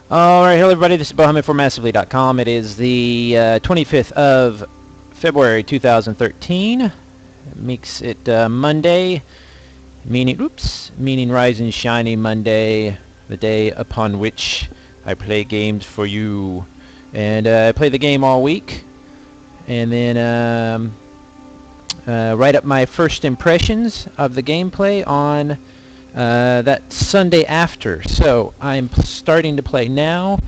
All right, hello everybody. This is beau-hindman for massively.com. It is the 25th of February 2013. Makes it Monday, meaning Rise and Shiny Monday, the day upon which I play games for you. And I play the game all week, and then write up my first impressions of the gameplay on that Sunday after. So I'm starting to play now,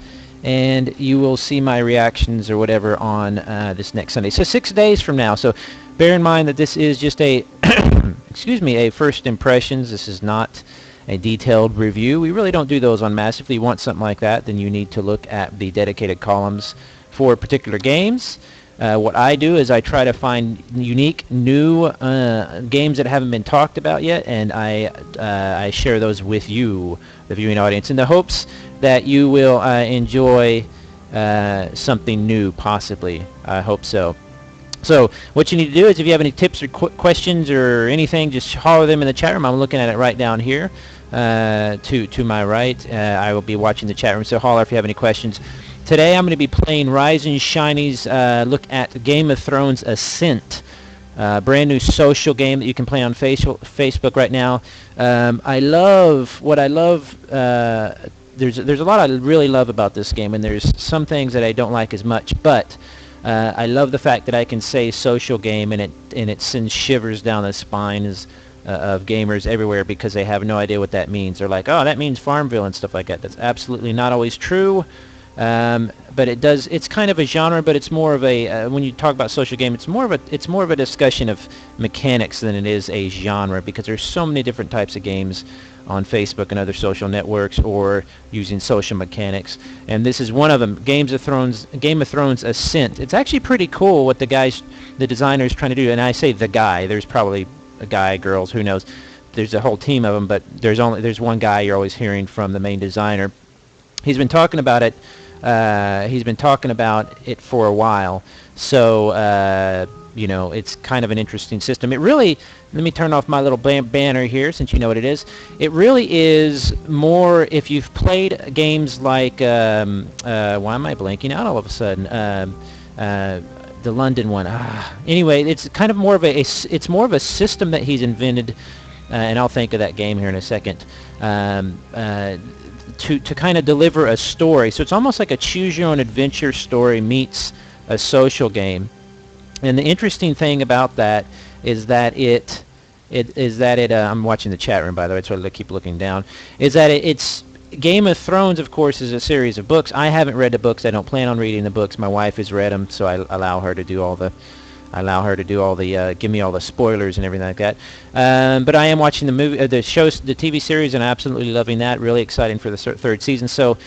and you will see my reactions or whatever on this next Sunday. So 6 days from now. So bear in mind that this is just a a first impressions. This is not a detailed review. We really don't do those on Massive. If you want something like that, then you need to look at the dedicated columns for particular games. What I do is I try to find unique, new games that haven't been talked about yet, and I share those with you, the viewing audience, in the hopes that you will enjoy something new, possibly. I hope so. So what you need to do is if you have any tips or questions or anything, just holler them in the chat room. I'm looking at it right down here to my right. I will be watching the chat room, so holler if you have any questions. Today I'm going to be playing Rise and Shiny's look at Game-of-Thrones-ascent. Brand new social game that you can play on Facebook right now. There's a lot I really love about this game, and there's some things that I don't like as much, but I love the fact that I can say social game, and it sends shivers down the spines of gamers everywhere because they have no idea what that means. They're like, oh, that means Farmville and stuff like that. That's absolutely not always true. But it does. It's kind of a genre, but it's more of a when you talk about social game, it's more of a discussion of mechanics than it is a genre, because there's so many different types of games on Facebook and other social networks, or using social mechanics. And this is one of them, Game-of-Thrones-ascent. It's actually pretty cool what the designer's trying to do. And I say the guy. There's probably a guy, girls, who knows. There's a whole team of them, but there's one guy you're always hearing from, the main designer. He's been talking about it. He's been talking about it for a while, so it's kind of an interesting system. It really, let me turn off my little banner here, since you know what it is. It really is more, if you've played games like, why am I blanking out all of a sudden? The London one. Anyway, it's kind of more of it's more of a system that he's invented, and I'll think of that game here in a second. To kind of deliver a story. So it's almost like a choose-your-own-adventure story meets a social game. And the interesting thing about that is that I'm watching the chat room, by the way, so I keep looking down, is that it's Game of Thrones, of course, is a series of books. I haven't read the books. I don't plan on reading the books. My wife has read them, so I allow her to do all the give me all the spoilers and everything like that. But I am watching the TV series, and absolutely loving that. Really exciting for the third season. So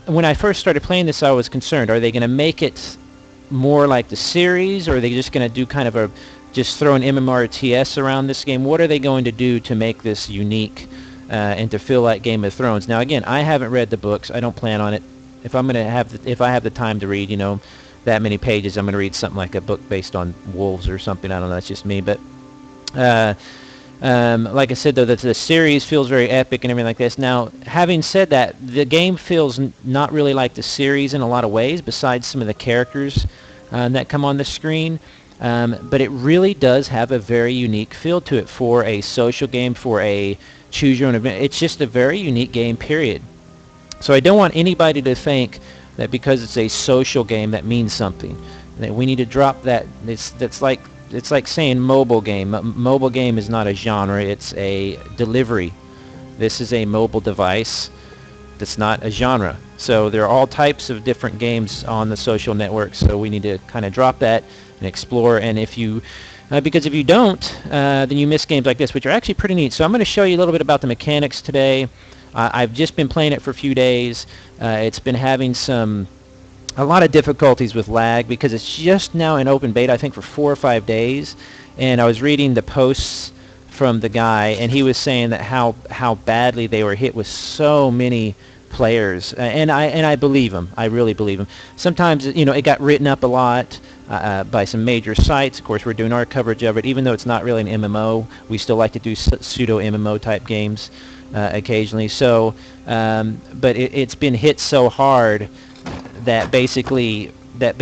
when I first started playing this, I was concerned: are they going to make it more like the series, or are they just going to do kind of just throw an MMORTS around this game? What are they going to do to make this unique and to feel like Game of Thrones? Now, again, I haven't read the books. I don't plan on it. If I have the time to read, that many pages, I'm going to read something like a book based on wolves or something. I don't know, that's just me. But like I said, though, that the series feels very epic and everything like this. Now, having said that, the game feels not really like the series in a lot of ways, besides some of the characters that come on the screen. But it really does have a very unique feel to it for a social game, for a choose-your-own-adventure. It's just a very unique game, period. So I don't want anybody to think that because it's a social game that means something. That we need to drop that. It's like saying mobile game. Mobile game is not a genre. It's a delivery. This is a mobile device. That's not a genre. So there are all types of different games on the social network. So we need to kind of drop that and explore. And because if you don't, then you miss games like this, which are actually pretty neat. So I'm going to show you a little bit about the mechanics today. I've just been playing it for a few days. It's been having a lot of difficulties with lag because it's just now in open beta, I think, for 4 or 5 days. And I was reading the posts from the guy, and he was saying that how badly they were hit with so many players. And I believe him. I really believe him. Sometimes, it got written up a lot by some major sites. Of course, we're doing our coverage of it. Even though it's not really an MMO, we still like to do pseudo MMO type games. occasionally. So, but it's been hit so hard that basically the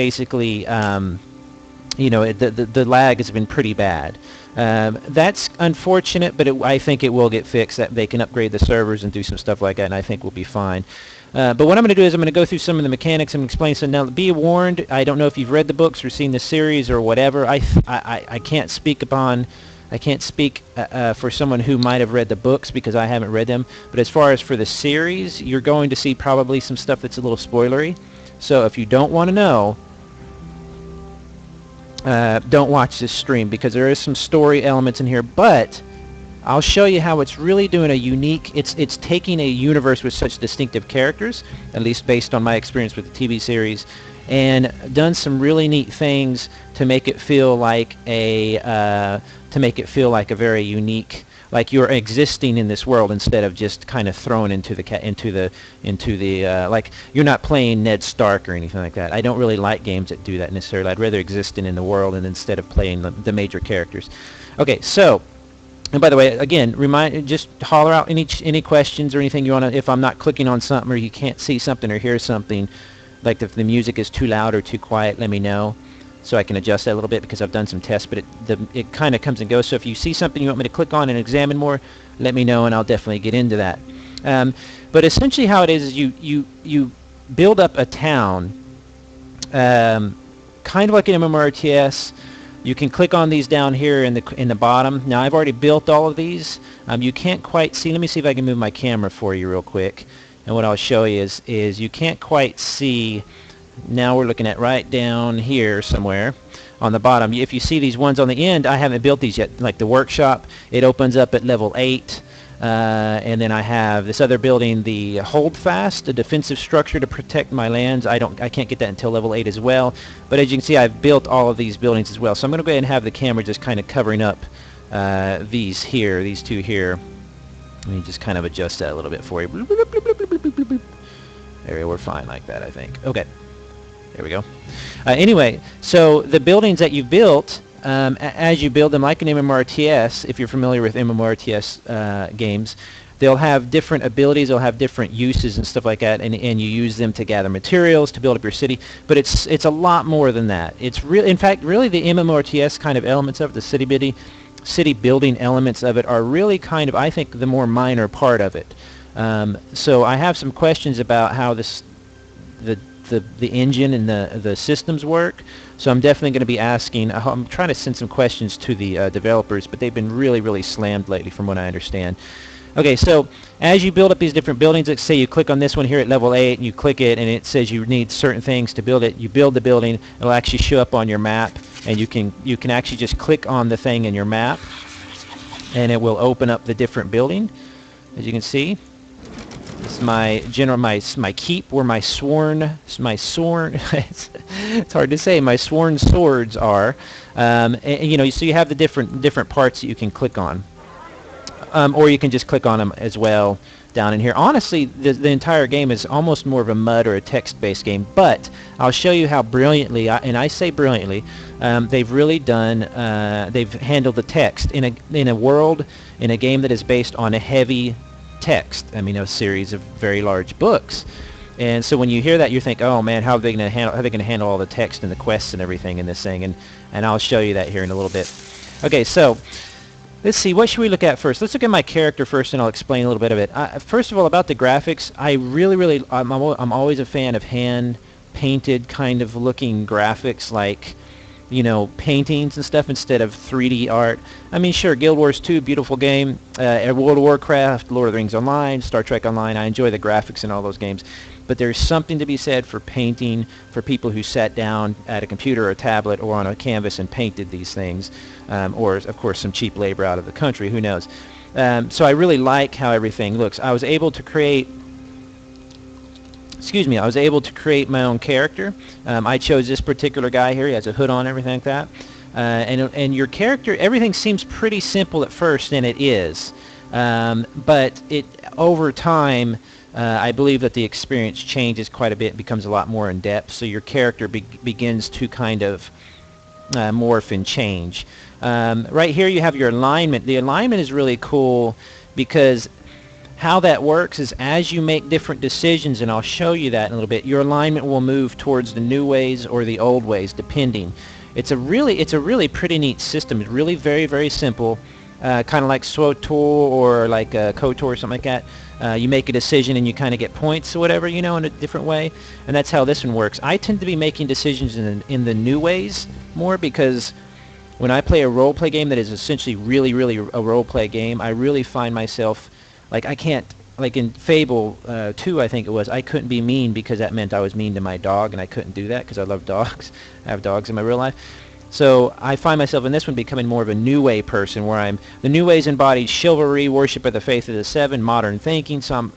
lag has been pretty bad. That's unfortunate, but I think it will get fixed. That they can upgrade the servers and do some stuff like that, and I think we'll be fine. But what I'm going to do is I'm going to go through some of the mechanics and explain some. Now, be warned, I don't know if you've read the books or seen the series or whatever. I can't speak for someone who might have read the books because I haven't read them. But as far as for the series, you're going to see probably some stuff that's a little spoilery. So if you don't want to know, don't watch this stream because there is some story elements in here. But I'll show you how it's really doing a unique, it's taking a universe with such distinctive characters, at least based on my experience with the TV series, and done some really neat things to make it feel like a very unique, like you're existing in this world instead of just kind of thrown into the like you're not playing Ned Stark or anything like that. I don't really like games that do that necessarily. I'd rather exist in the world and instead of playing the major characters. Okay, so. And by the way, again, just holler out any questions or anything you want to. If I'm not clicking on something or you can't see something or hear something, like if the music is too loud or too quiet, let me know so I can adjust that a little bit because I've done some tests. But it kind of comes and goes. So if you see something you want me to click on and examine more, let me know and I'll definitely get into that. But essentially, how it is you build up a town, kind of like an MMORTS. You can click on these down here in the bottom. Now I've already built all of these. You can't quite see. Let me see if I can move my camera for you real quick. And what I'll show you is you can't quite see. Now we're looking at right down here somewhere on the bottom. If you see these ones on the end, I haven't built these yet. Like the workshop, it opens up at level 8. And then I have this other building, the Holdfast, a defensive structure to protect my lands. I can't get that until level 8 as well. But as you can see, I've built all of these buildings as well. So I'm going to go ahead and have the camera just kind of covering up these two here. Let me just kind of adjust that a little bit for you. There we go. We're fine like that, I think. Okay. There we go. Anyway, so the buildings that you've built, as you build them, like an MMORTS, if you're familiar with MMORTS games, they'll have different abilities, they'll have different uses and stuff like that, and you use them to gather materials to build up your city. But it's a lot more than that. It's in fact, really the MMORTS kind of elements of it, the city building elements of it are really kind of, I think, the more minor part of it. So I have some questions about how the engine and the systems work. So I'm definitely going to be asking. I'm trying to send some questions to the developers, but they've been really, really slammed lately, from what I understand. Okay, so as you build up these different buildings, let's say you click on this one here at level 8, and you click it, and it says you need certain things to build it. You build the building. It'll actually show up on your map, and you can actually just click on the thing in your map, and it will open up the different building, as you can see. This is my keep where my sworn it's hard to say, my sworn swords are, and, so you have the different parts that you can click on, or you can just click on them as well down in here. Honestly, the entire game is almost more of a MUD or a text-based game, but I'll show you how brilliantly, and I say brilliantly, they've really done. They've handled the text in a game that is based on a heavy text. I mean, a series of very large books. And so when you hear that, you think, oh man, how are they going to handle all the text and the quests and everything in this thing? And I'll show you that here in a little bit. Okay, so let's see, what should we look at first? Let's look at my character first, and I'll explain a little bit of it. First of all, about the graphics, I'm always a fan of hand painted kind of looking graphics, like paintings and stuff instead of 3D art. I mean, sure, Guild Wars 2, beautiful game. World of Warcraft, Lord of the Rings Online, Star Trek Online. I enjoy the graphics in all those games. But there's something to be said for painting, for people who sat down at a computer or a tablet or on a canvas and painted these things, or, of course, some cheap labor out of the country. Who knows? So I really like how everything looks. I was able to create my own character. I chose this particular guy here. He has a hood on, everything like that. And your character, everything seems pretty simple at first, and it is. But over time, I believe that the experience changes quite a bit, becomes a lot more in depth. So your character begins to kind of morph and change. Right here you have your alignment. The alignment is really cool because how that works is as you make different decisions, and I'll show you that in a little bit, your alignment will move towards the new ways or the old ways, depending. It's a really pretty neat system. It's really very simple, kind of like SWOTOR or like KOTOR or something like that. You make a decision and you kind of get points or whatever, in a different way, and that's how this one works. I tend to be making decisions in the new ways more, because when I play a role-play game that is essentially really a role-play game, I really find myself, like, I can't, like in Fable 2, I think it was, I couldn't be mean because that meant I was mean to my dog, and I couldn't do that because I love dogs. I have dogs in my real life. So I find myself in this one becoming more of a New Way person, where the New Ways embodied chivalry, worship of the faith of the seven, modern thinking, so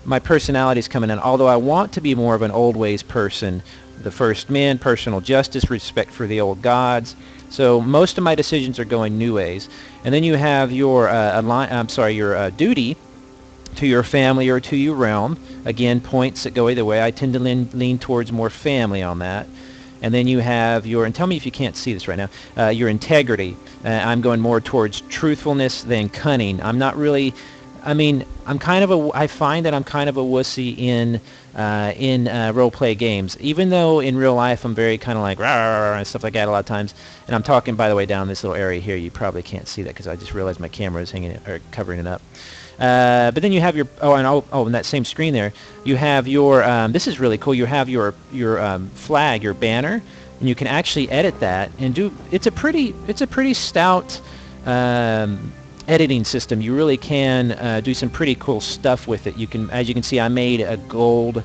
my personality is coming in. Although I want to be more of an Old Ways person, the First Men, personal justice, respect for the old gods. So most of my decisions are going New Ways. And then you have your duty to your family or to your realm. Again, points that go either way. I tend to lean towards more family on that. And then you have and tell me if you can't see this right now, your integrity. I'm going more towards truthfulness than cunning. I'm not really, I find that I'm kind of a wussy in role-play games. Even though in real life I'm very kind of like rah, and stuff like that a lot of times. And I'm talking, by the way, down this little area here. You probably can't see that because I just realized my camera is covering it up. But then you have your in that same screen there, you have your this is really cool. You have your flag, your banner, and you can actually edit that and do. It's a pretty stout editing system. You really can do some pretty cool stuff with it. As you can see, I made a gold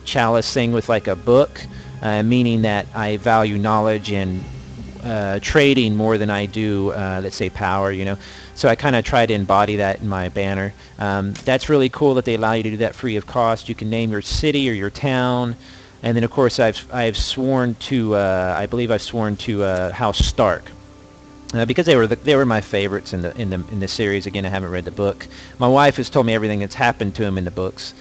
chalice thing with like a book, meaning that I value knowledge and trading more than I do, let's say, power. So I kind of try to embody that in my banner. That's really cool that they allow you to do that free of cost. You can name your city or your town, and then of course I've sworn to I believe I've sworn to House Stark. Because they were my favorites in the series. Again, I haven't read the book. My wife has told me everything that's happened to him in the books.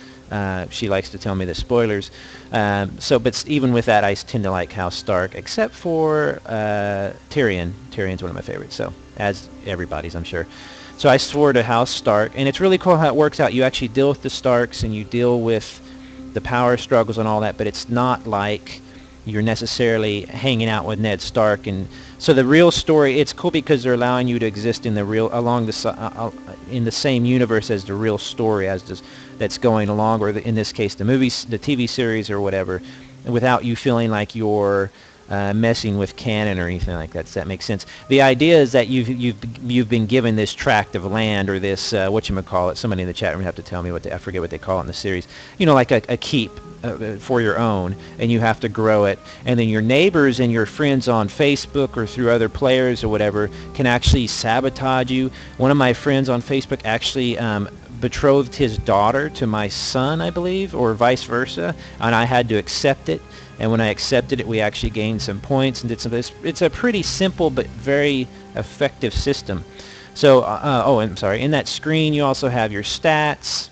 She likes to tell me the spoilers. But even with that, I tend to like House Stark, except for Tyrion. Tyrion's one of my favorites. So, as everybody's, I'm sure. So I swore to House Stark, and it's really cool how it works out. You actually deal with the Starks, and you deal with the power struggles and all that, but it's not like you're necessarily hanging out with Ned Stark. And so the real story, it's cool because they're allowing you to exist in in the same universe as the real story that's going along, or in this case the movies, the TV series or whatever, without you feeling like you're messing with canon or anything like that. Does that make sense? The idea is that you've been given this tract of land, or this whatchamacallit. Somebody in the chat room have to tell me I forget what they call it in the series. Like a keep for your own, and you have to grow it. And then your neighbors and your friends on Facebook or through other players or whatever can actually sabotage you. One of my friends on Facebook actually betrothed his daughter to my son, I believe, or vice versa, and I had to accept it. And when I accepted it, we actually gained some points and did some of this. It's a pretty simple but very effective system. So, I'm sorry. In that screen, you also have your stats,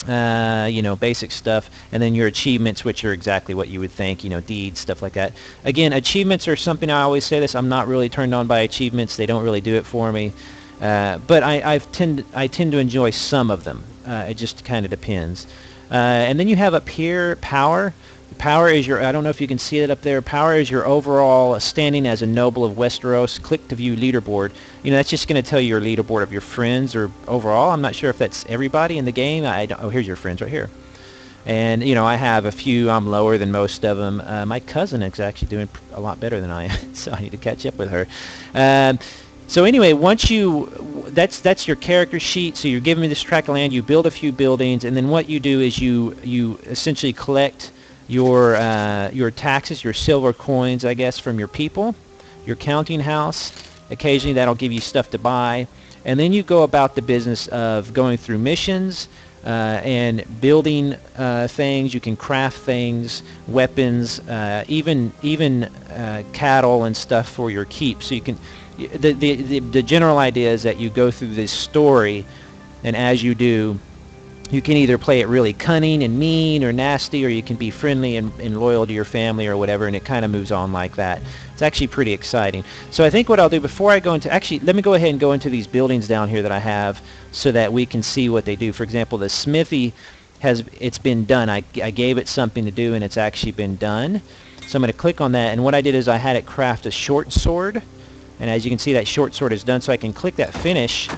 basic stuff, and then your achievements, which are exactly what you would think, deeds, stuff like that. Again, achievements are something, I always say this, I'm not really turned on by achievements. They don't really do it for me. But I tend to enjoy some of them. It just kind of depends. And then you have up here power. Power is I don't know if you can see it up there. Power is your overall standing as a noble of Westeros. Click to view leaderboard. That's just going to tell you your leaderboard of your friends or overall. I'm not sure if that's everybody in the game. Here's your friends right here. And, I have a few. I'm lower than most of them. My cousin is actually doing a lot better than I am, so I need to catch up with her. So anyway, that's your character sheet. So you're giving me this tract of land. You build a few buildings, and then what you do is you essentially collect your taxes, your silver coins, I guess, from your people, your counting house. Occasionally that'll give you stuff to buy, and then you go about the business of going through missions and building things. You can craft things, weapons, even cattle and stuff for your keep. So you can. The general idea is that you go through this story, and as you do, You can either play it really cunning and mean or nasty, or you can be friendly and loyal to your family or whatever, and it kind of moves on like that. It's actually pretty exciting. So I think what I'll do before I go into, actually, let me go ahead and go into these buildings down here that I have so that we can see what they do. For example, the smithy it's been done. I gave it something to do, and it's actually been done. So I'm going to click on that, and what I did is I had it craft a short sword, and as you can see, that short sword is done, so I can click that finish,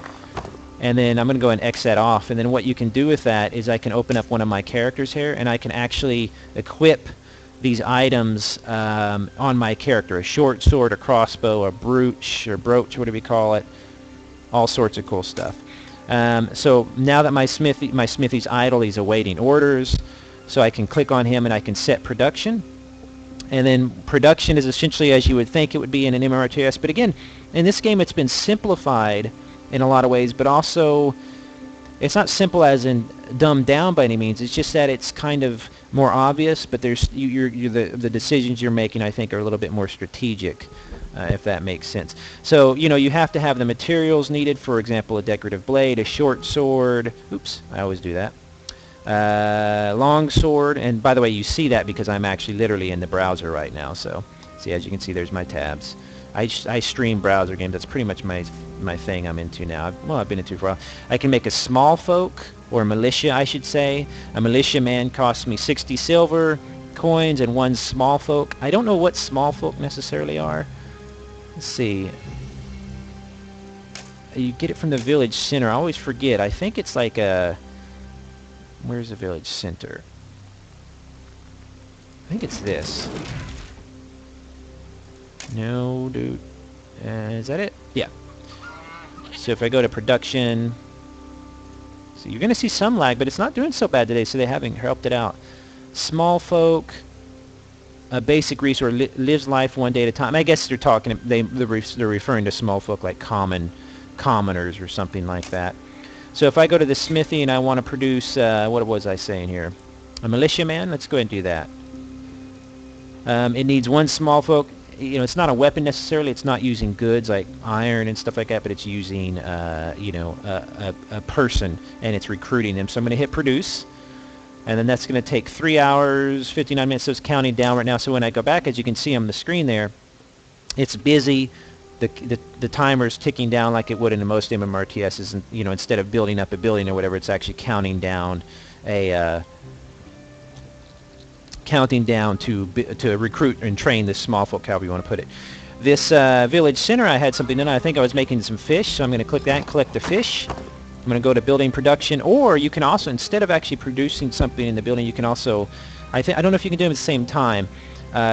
and then I'm going to go and X that off. And then what you can do with that is I can open up one of my characters here, and I can actually equip these items on my character. A short sword, a crossbow, a brooch, or brooch, whatever you call it. All sorts of cool stuff. So now that my smithy's idle, he's awaiting orders. So I can click on him and I can set production. And then production is essentially as you would think it would be in an MMORTS. But again, in this game it's been simplified in a lot of ways, but also it's not simple as in dumbed down by any means. It's just that it's kind of more obvious, but there's the decisions you're making, I think, are a little bit more strategic, if that makes sense. So you have to have the materials needed. For example, a decorative blade, a short sword. Oops, I always do that. Long sword, and by the way, you see that because I'm actually literally in the browser right now. So see, as you can see, there's my tabs. I stream browser games. That's pretty much my thing I'm into now. I've been into it for a while. I can make a small folk, or militia, I should say. A militia man costs me 60 silver coins and 1 small folk. I don't know what small folk necessarily are. Let's see. You get it from the village center. I always forget. I think it's like a... Where's the village center? I think it's this. No, dude. Is that it? Yeah. So if I go to production, so you're going to see some lag, but it's not doing so bad today, so they haven't helped it out. Small folk, a basic resource, lives life one day at a time. I guess they're talking, they're referring to small folk like commoners or something like that. So if I go to the smithy and I want to produce, what was I saying here? A militia man? Let's go ahead and do that. It needs 1 small folk. It's not a weapon necessarily. It's not using goods like iron and stuff like that, but it's using, a person, and it's recruiting them. So I'm going to hit produce, and then that's going to take 3 hours, 59 minutes. So it's counting down right now. So when I go back, as you can see on the screen there, it's busy. The timer's ticking down like it would in most MMORTSs, and instead of building up a building or whatever, it's actually counting down to recruit and train this small folk, however you want to put it. This village center, I had something done. I think I was making some fish, so I'm going to click that and collect the fish. I'm going to go to building production, or you can also, instead of actually producing something in the building, you can also, I don't know if you can do them at the same time.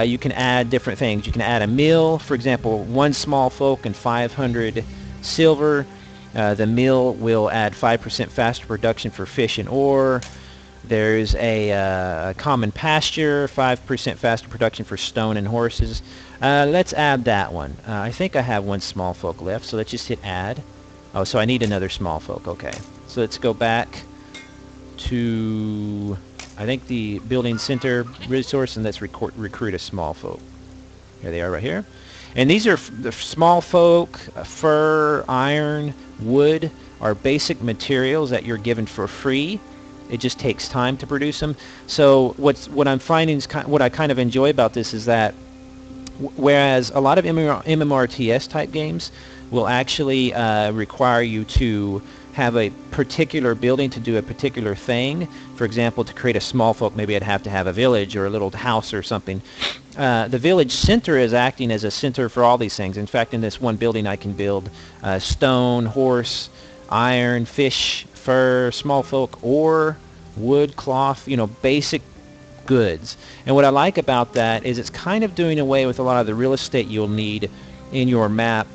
You can add different things. You can add a mill, for example, 1 small folk and 500 silver. The mill will add 5% faster production for fish and ore. There's a common pasture, 5% faster production for stone and horses. Let's add that one. I think I have 1 small folk left, so let's just hit add. Oh, so I need another small folk. Okay. So let's go back to, I think, the building center resource, and let's recruit a small folk. Here they are right here. And these are the small folk. Fur, iron, wood are basic materials that you're given for free. It just takes time to produce them. So what I'm finding is what I kind of enjoy about this is that whereas a lot of MMORTS type games will actually require you to have a particular building to do a particular thing. For example, to create a small folk, maybe I'd have to have a village or a little house or something. The village center is acting as a center for all these things. In fact, in this one building I can build stone, horse, iron, fish, fur, small folk, ore, wood, cloth, basic goods. And what I like about that is it's kind of doing away with a lot of the real estate you'll need in your map.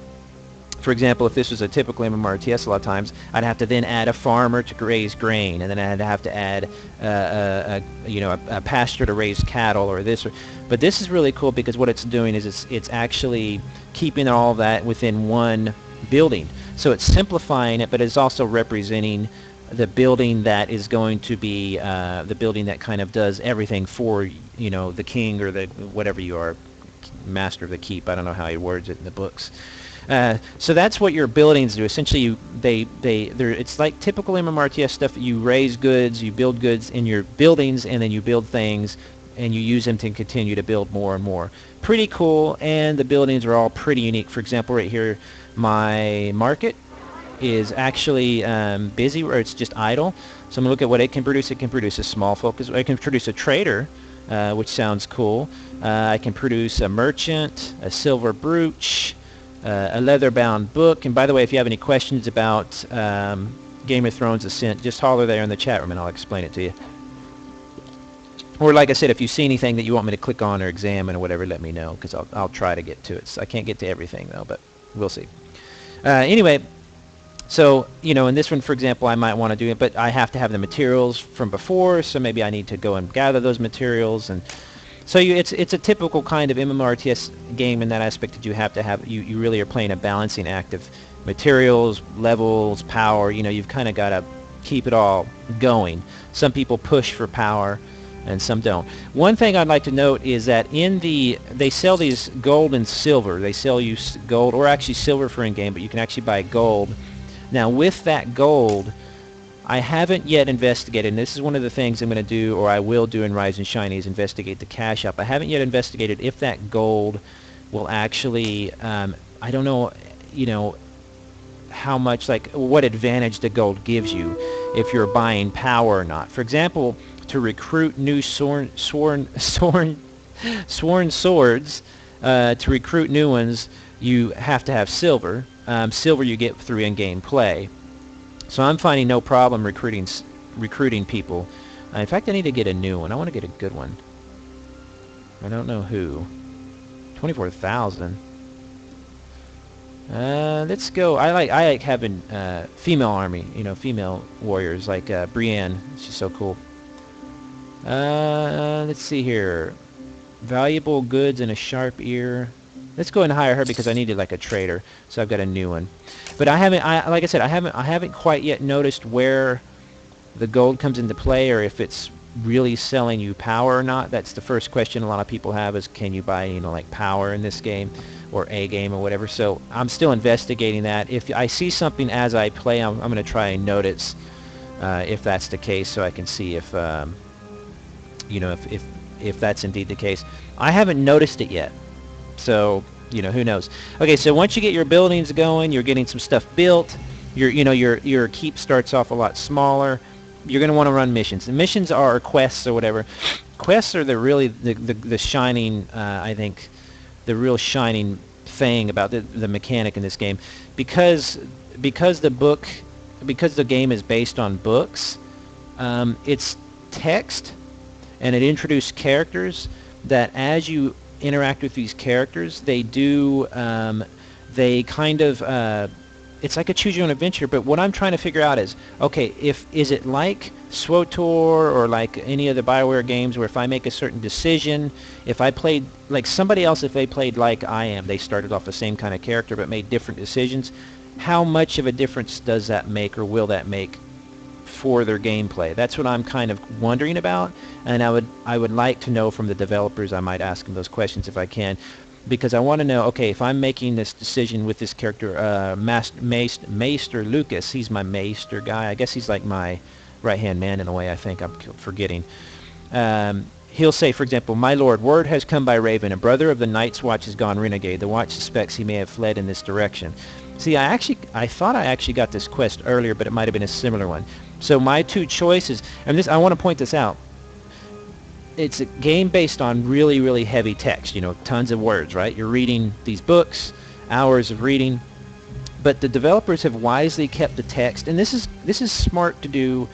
For example, if this was a typical MMORTS, a lot of times I'd have to then add a farmer to raise grain, and then I'd have to add a pasture to raise cattle, or this. But this is really cool because what it's doing is it's actually keeping all of that within one building. So it's simplifying it, but it's also representing the building that is going to be the building that kind of does everything for the king or the whatever you are, master of the keep. I don't know how he words it in the books. So that's what your buildings do. Essentially, it's like typical MMORTS stuff. You raise goods, you build goods in your buildings, and then you build things, and you use them to continue to build more and more. Pretty cool, and the buildings are all pretty unique. For example, right here, my market is actually busy, or it's just idle. So I'm going to look at what it can produce. It can produce a small focus. It can produce a trader, which sounds cool. I can produce a merchant, a silver brooch, a leather-bound book. And by the way, if you have any questions about Game of Thrones Ascent, just holler there in the chat room and I'll explain it to you. Or like I said, if you see anything that you want me to click on or examine or whatever, let me know, because I'll try to get to it. So I can't get to everything though, but we'll see. Anyway, so in this one, for example, I might want to do it, but I have to have the materials from before, so maybe I need to go and gather those materials. And so it's a typical kind of MMORTS game in that aspect, that you have to have, you really are playing a balancing act of materials, levels, power. You've kind of got to keep it all going. Some people push for power and some don't. One thing I'd like to note is that they sell these gold and silver. They sell you gold, or actually silver for in-game, but you can actually buy gold. Now with that gold, I haven't yet investigated, and this is one of the things I'm going to do, or I will do in Rise and Shiny, is investigate the cash up. I haven't yet investigated if that gold will actually, I don't know, how much, like what advantage the gold gives you if you're buying power or not. For example, to recruit new sworn swords, to recruit new ones, you have to have silver. Silver you get through in-game play. So I'm finding no problem recruiting people. In fact, I need to get a new one. I want to get a good one. I don't know who. 24,000. Let's go. I like having female army. Female warriors like Brienne. She's so cool. Let's see here. Valuable goods and a sharp ear. Let's go and hire her because I needed like a trader, so I've got a new one. But like I said, I haven't quite yet noticed where the gold comes into play, or if it's really selling you power or not. That's the first question a lot of people have, is can you buy like power in this game, or a game or whatever. So I'm still investigating that. If I see something as I play, I'm going to try and notice if that's the case, so I can see if if that's indeed the case. I haven't noticed it yet. So, who knows. Okay, so once you get your buildings going, you're getting some stuff built, your keep starts off a lot smaller. You're going to want to run missions. And missions are quests or whatever. Quests are the shining, I think, the real shining thing about the mechanic in this game. Because the game is based on books, it's text, and it introduced characters that as you interact with these characters, they do, they kind of, it's like a choose your own adventure. But what I'm trying to figure out is, okay, is it like SWTOR or like any of the BioWare games, where if I make a certain decision, if I played like somebody else, if they played like I am, they started off the same kind of character but made different decisions, how much of a difference does that make, or will that make for their gameplay? That's what I'm kind of wondering about, and I would like to know from the developers. I might ask them those questions if I can, because I want to know, okay, if I'm making this decision with this character, Maester Lucas, he's my Maester guy. I guess he's like my right-hand man in a way, I think. I'm forgetting. He'll say, for example, "My lord, word has come by Raven. A brother of the Night's Watch has gone renegade. The Watch suspects he may have fled in this direction." See, I thought I actually got this quest earlier, but it might have been a similar one. So my two choices, and I want to point this out. It's a game based on really, really heavy text, tons of words, right? You're reading these books, hours of reading, but the developers have wisely kept the text, and this is smart to do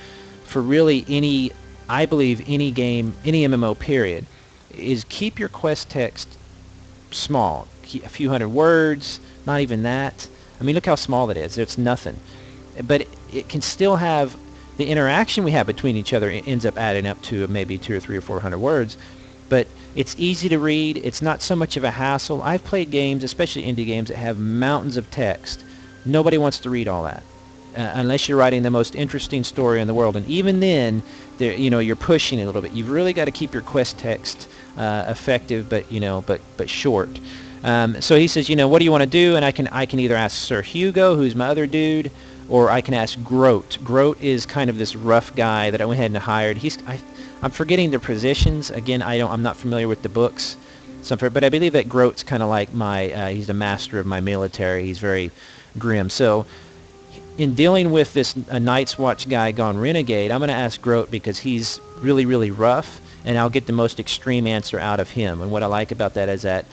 for really any, I believe, any game, any MMO period, is keep your quest text small, a few hundred words, not even that. I mean, look how small it is. It's nothing. But it can still have the interaction we have between each other. It ends up adding up to maybe 200 or 300 or 400 words. But it's easy to read. It's not so much of a hassle. I've played games, especially indie games, that have mountains of text. Nobody wants to read all that. Unless you're writing the most interesting story in the world. And even then, you're pushing it a little bit. You've really got to keep your quest text effective, but short. So he says, what do you want to do? And I can either ask Sir Hugo, who's my other dude, or I can ask Grote. Grote is kind of this rough guy that I went ahead and hired. I'm forgetting the positions. Again, I'm not familiar with the books. But I believe that Grote's kind of like he's the master of my military. He's very grim. So in dealing with this Night's Watch guy gone renegade, I'm going to ask Grote because he's really, really rough, and I'll get the most extreme answer out of him. And what I like about that is that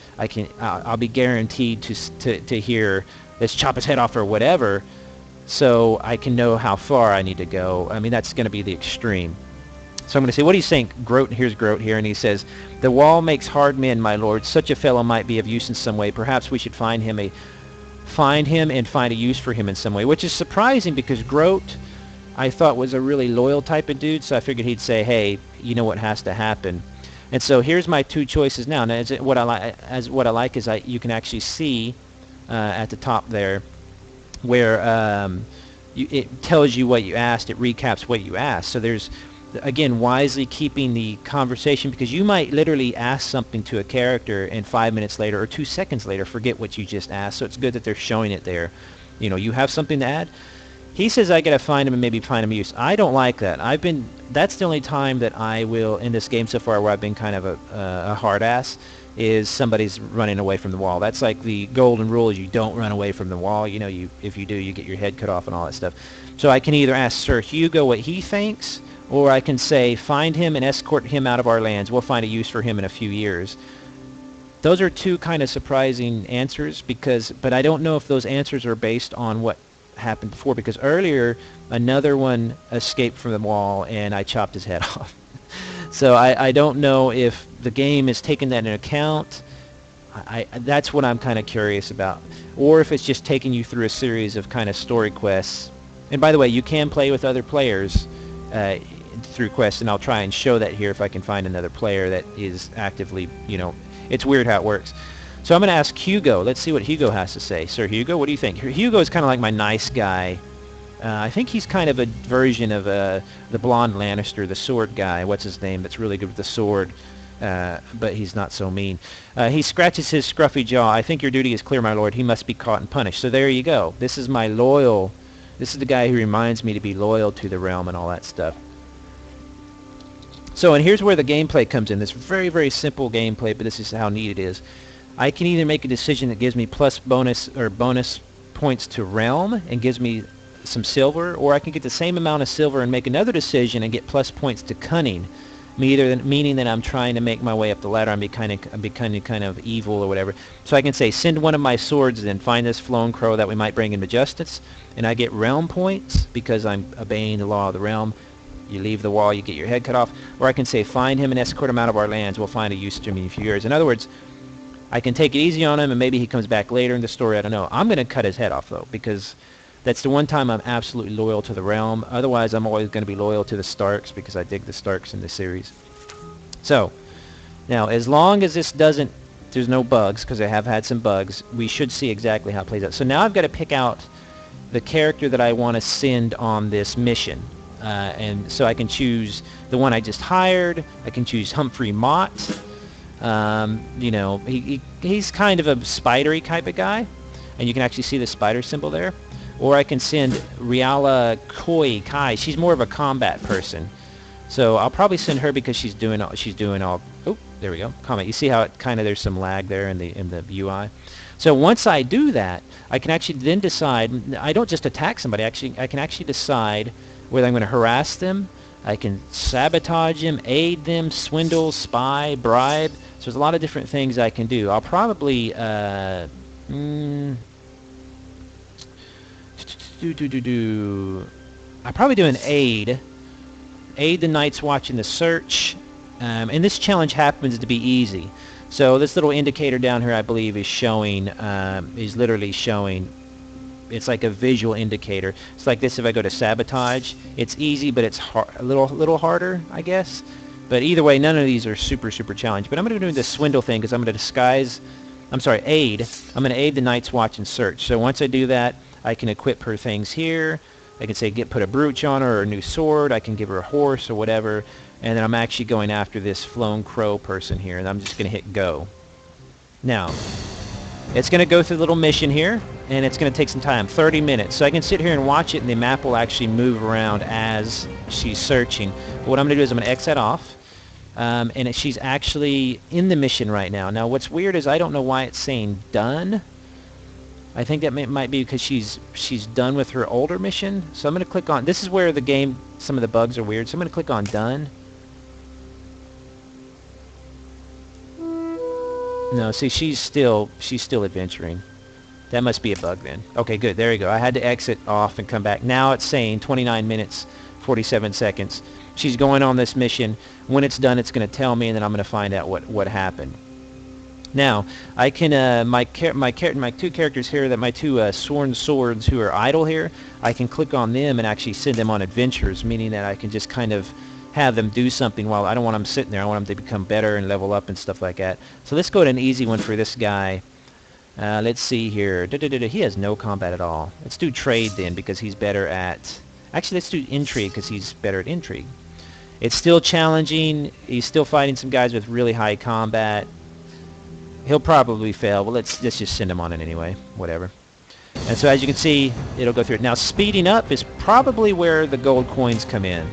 I'll be guaranteed to hear, let's chop his head off or whatever, so I can know how far I need to go. I mean, that's going to be the extreme. So I'm going to say, what do you think, Grote? Here's Grote here, and he says, the wall makes hard men, my lord. Such a fellow might be of use in some way. Perhaps we should find him and find a use for him in some way, which is surprising because Grote, I thought, was a really loyal type of dude, so I figured he'd say, hey, you know what has to happen. And so here's my two choices now. Now, what I like is you can actually see at the top there where it tells you what you asked. It recaps what you asked. So there's, again, wisely keeping the conversation, because you might literally ask something to a character and 5 minutes later or 2 seconds later forget what you just asked. So it's good that they're showing it there. You have something to add. He says I gotta find him and maybe find him use. I don't like that. That's the only time that I will in this game so far where I've been kind of a hard ass, is somebody's running away from the wall. That's like the golden rule, is you don't run away from the wall. If you do, you get your head cut off and all that stuff. So I can either ask Sir Hugo what he thinks, or I can say, find him and escort him out of our lands. We'll find a use for him in a few years. Those are two kind of surprising answers, but I don't know if those answers are based on what happened before, because earlier another one escaped from the wall and I chopped his head off. So I don't know if the game is taking that into account. That's what I'm kind of curious about. Or if it's just taking you through a series of kind of story quests. And by the way, you can play with other players through quests, and I'll try and show that here if I can find another player that is actively, it's weird how it works. So I'm going to ask Hugo. Let's see what Hugo has to say. Sir Hugo, what do you think? Hugo is kind of like my nice guy. I think he's kind of a version of the blonde Lannister, the sword guy. What's his name? That's really good with the sword, but he's not so mean. He scratches his scruffy jaw. I think your duty is clear, my lord. He must be caught and punished. So there you go. This is the guy who reminds me to be loyal to the realm and all that stuff. So, and here's where the gameplay comes in. This very, very simple gameplay, but this is how neat it is. I can either make a decision that gives me bonus points to realm and gives me some silver, or I can get the same amount of silver and make another decision and get plus points to cunning, meaning that I'm trying to make my way up the ladder. I'm becoming kind of evil or whatever. So I can say, send one of my swords and find this flown crow that we might bring into justice, and I get realm points because I'm obeying the law of the realm. You leave the wall, you get your head cut off. Or I can say, find him and escort him out of our lands. We'll find a use to him in a few years. In other words, I can take it easy on him, and maybe he comes back later in the story. I don't know. I'm going to cut his head off, though, because that's the one time I'm absolutely loyal to the realm. Otherwise, I'm always going to be loyal to the Starks, because I dig the Starks in this series. So, now, as long as there's no bugs, because I have had some bugs, we should see exactly how it plays out. So now I've got to pick out the character that I want to send on this mission. And so I can choose the one I just hired. I can choose Humphrey Mott. He's kind of a spidery type of guy, and you can actually see the spider symbol there. Or I can send Riala Kai. She's more of a combat person, so I'll probably send her because she's doing all. Oh, there we go. Combat. You see how it kind of, there's some lag there in the UI. So once I do that, I can actually then decide. I don't just attack somebody. I can actually decide whether I'm going to harass them. I can sabotage them, aid them, swindle, spy, bribe. So there's a lot of different things I can do. I'll probably I'll probably do an aid the Night's Watch in the search, and this challenge happens to be easy. So this little indicator down here, I believe, is literally showing. It's like a visual indicator. It's like this if I go to sabotage. It's easy, but it's a little harder, I guess. But either way, none of these are super, super challenging. But I'm going to do the swindle thing because I'm going to aid. I'm going to aid the Night's Watch and search. So once I do that, I can equip her things here. I can say put a brooch on her or a new sword. I can give her a horse or whatever. And then I'm actually going after this flown crow person here. And I'm just going to hit go. Now, It's going to go through the little mission here, and it's going to take some time, 30 minutes. So I can sit here and watch it, and the map will actually move around as she's searching. But what I'm going to do is I'm going to X that off, and she's actually in the mission right now. Now, what's weird is I don't know why it's saying done. I think that might be because she's done with her older mission. So I'm going to click on, this is where the game, some of the bugs are weird. So I'm going to click on done. No, see, she's still adventuring. That must be a bug then. Okay, good. There you go. I had to exit off and come back. Now it's saying 29 minutes, 47 seconds. She's going on this mission. When it's done, it's going to tell me, and then I'm going to find out what happened. Now, I can my two characters here, that my two sworn swords who are idle here, I can click on them and actually send them on adventures, meaning that I can just kind of have them do something while I don't want them sitting there. I want them to become better and level up and stuff like that. So let's go to an easy one for this guy. Let's see here. He has no combat at all. Let's do trade then, because he's better at... Actually, let's do intrigue, because he's better at intrigue. It's still challenging. He's still fighting some guys with really high combat. He'll probably fail. Well, let's just send him on it anyway. Whatever. And so as you can see, it'll go through it. Now, speeding up is probably where the gold coins come in.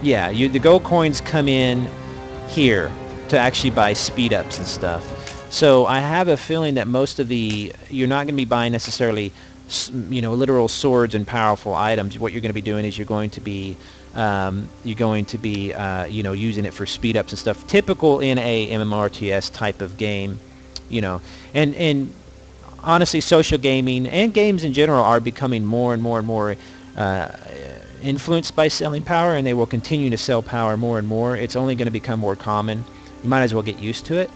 Yeah, the gold coins come in here to actually buy speed ups and stuff. So I have a feeling that most of you're not going to be buying necessarily, literal swords and powerful items. What you're going to be doing is you're going to be using it for speed ups and stuff. Typical in a MMORTS type of game, and honestly, social gaming and games in general are becoming more and more and more influenced by selling power, and they will continue to sell power more and more. It's only going to become more common. You might as well get used to it.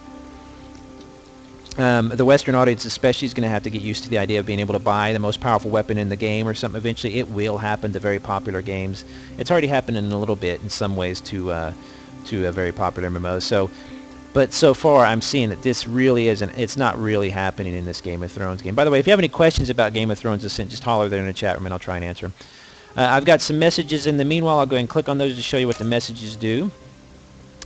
The Western audience especially is going to have to get used to the idea of being able to buy the most powerful weapon in the game or something. Eventually it will happen to very popular games. It's already happening a little bit in some ways to a very popular MMO. But so far I'm seeing that this really isn't, it's not really happening in this Game of Thrones game. By the way, if you have any questions about Game of Thrones Ascent, just holler there in the chat room and I'll try and answer them. I've got some messages in the meanwhile. I'll go ahead and click on those to show you what the messages do.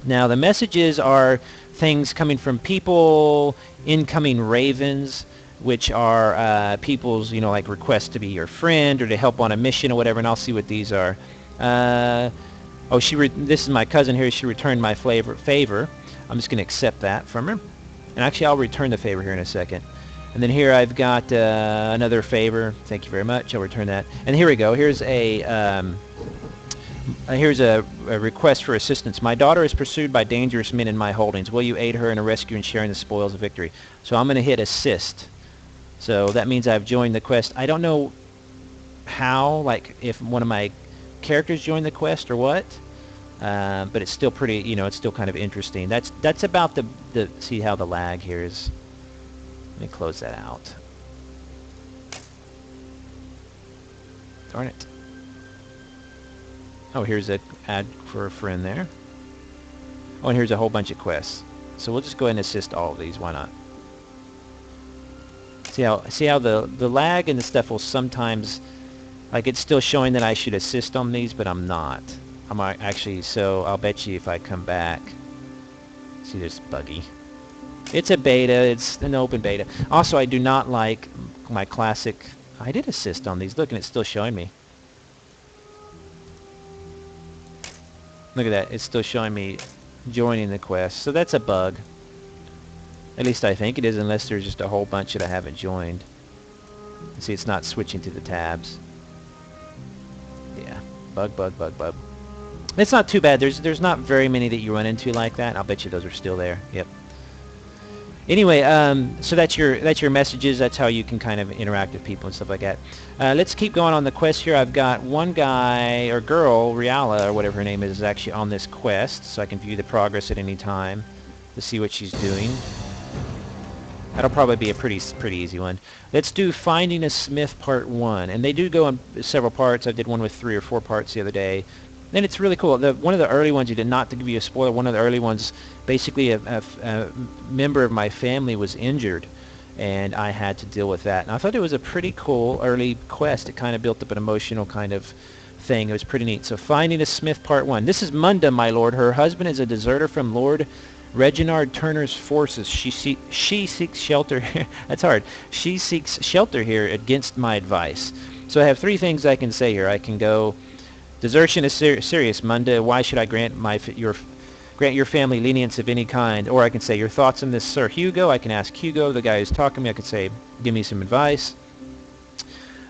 Now the messages are things coming from people, incoming ravens, which are people's, like requests to be your friend or to help on a mission or whatever, and I'll see what these are. This is my cousin here. She returned my favor. I'm just going to accept that from her. And actually, I'll return the favor here in a second. And then here I've got another favor. Thank you very much. I'll return that. And here we go. Here's a request for assistance. My daughter is pursued by dangerous men in my holdings. Will you aid her in a rescue and sharing the spoils of victory? So I'm going to hit assist. So that means I've joined the quest. I don't know how, like if one of my characters joined the quest or what, but it's still pretty, it's still kind of interesting. That's about the see how the lag here is. Let me close that out. Darn it. Oh, here's an ad for a friend there. Oh, and here's a whole bunch of quests. So we'll just go ahead and assist all of these. Why not? See how the lag and the stuff will sometimes, like it's still showing that I should assist on these, but I'm not. I'm actually, so I'll bet you if I come back. See, there's buggy. It's a beta. It's an open beta. Also, I do not like my classic. I did assist on these. Look, and it's still showing me. Look at that. It's still showing me joining the quest. So that's a bug. At least I think it is, unless there's just a whole bunch that I haven't joined. See, it's not switching to the tabs. Yeah. Bug. It's not too bad. There's not very many that you run into like that. I'll bet you those are still there. Yep. Anyway, so that's your messages. That's how you can kind of interact with people and stuff like that. Let's keep going on the quest here. I've got one guy or girl, Riala or whatever her name is actually on this quest, so I can view the progress at any time to see what she's doing. That'll probably be a pretty easy one. Let's do Finding a Smith Part 1, and they do go in several parts. I did one with 3 or 4 parts the other day. And it's really cool. One of the early ones, you did not to give you a spoiler, one of the early ones, basically a member of my family was injured, and I had to deal with that. And I thought it was a pretty cool early quest. It kind of built up an emotional kind of thing. It was pretty neat. So Finding a Smith Part 1. This is Munda, my lord. Her husband is a deserter from Lord Reginald Turner's forces. She seeks shelter. That's hard. She seeks shelter here against my advice. So I have three things I can say here. I can go, desertion is serious, Munda. Why should I grant your family lenience of any kind? Or I can say, your thoughts on this, Sir Hugo. I can ask Hugo, the guy who's talking to me. I could say, give me some advice.